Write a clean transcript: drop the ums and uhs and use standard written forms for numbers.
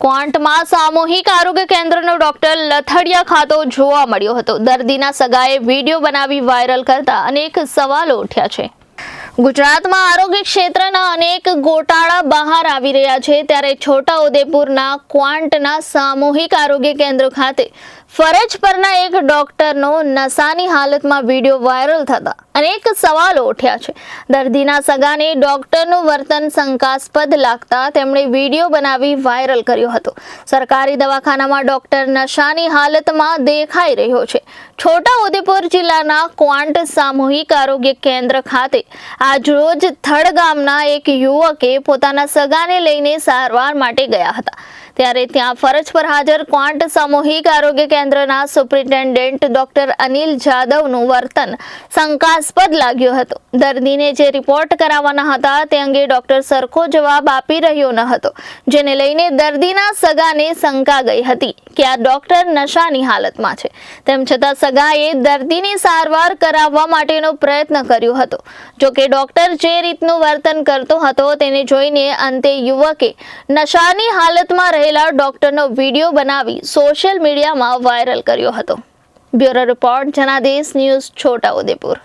ક્વોન્ટમાં સામૂહિક આરોગ્ય કેન્દ્રનો ડોક્ટર લથડિયા ખાતો જોવા મળ્યો હતો। દર્દીના સગાએ વિડીયો બનાવી વાયરલ કરતા અનેક સવાલો ઉઠ્યા છે। ગુજરાતમાં આરોગ્ય ક્ષેત્રના અનેક ગોટાળા બહાર આવી રહ્યા છે, ત્યારે છોટાઉદેપુરના ક્વોન્ટના સામૂહિક આરોગ્ય કેન્દ્ર ખાતે ફરજ પરના એક ડોક્ટરનો નશાની હાલતમાં વિડીયો વાયરલ થતા અનેક સવાલો ઉઠ્યા છે। દર્દીના સગાને ડોક્ટરનું વર્તન શંકાસ્પદ લાગતા તેમણે વિડીયો બનાવી વાયરલ કર્યો હતો। સરકારી દવાખાનામાં ડોક્ટર નશાની હાલતમાં દેખાઈ રહ્યો છે। છોટાઉદેપુર જિલ્લાના ક્વોન્ટ સામૂહિક આરોગ્ય કેન્દ્ર ખાતે આજરોજ થડ ગામના એક યુવકે પોતાના સગાને લઈને સારવાર માટે ગયા હતા, ત્યારે ત્યાં ફરજ પર હાજર ક્વોન્ટ સામૂહિક આરોગ્ય કેન્દ્રના સુપ્રિન્ટેન્ડન્ટ ડોક્ટર અનિલ જાદવનું વર્તન શંકાસ્પદ લાગ્યો હતો। દર્દીને જે રિપોર્ટ કરાવવાના હતા તે અંગે ડોક્ટર સરખો જવાબ આપી રહ્યો ન હતો, જેને લઈને દર્દીના સગાને શંકા ગઈ હતી કે આ ડોક્ટર નશાની હાલતમાં છે। તેમ છતાં સગાએ દર્દીની સારવાર કરાવવા માટેનો પ્રયત્ન કર્યો હતો। જો કે ડોક્ટર જે રીતનું વર્તન કરતો હતો તેને જોઈને અંતે યુવકે નશાની હાલતમાં રહેલા ડોક્ટરનો વિડીયો બનાવી સોશિયલ મીડિયામાં વાયરલ કર્યો હતો। Bureau report Janadesh news, Chhota Udepur.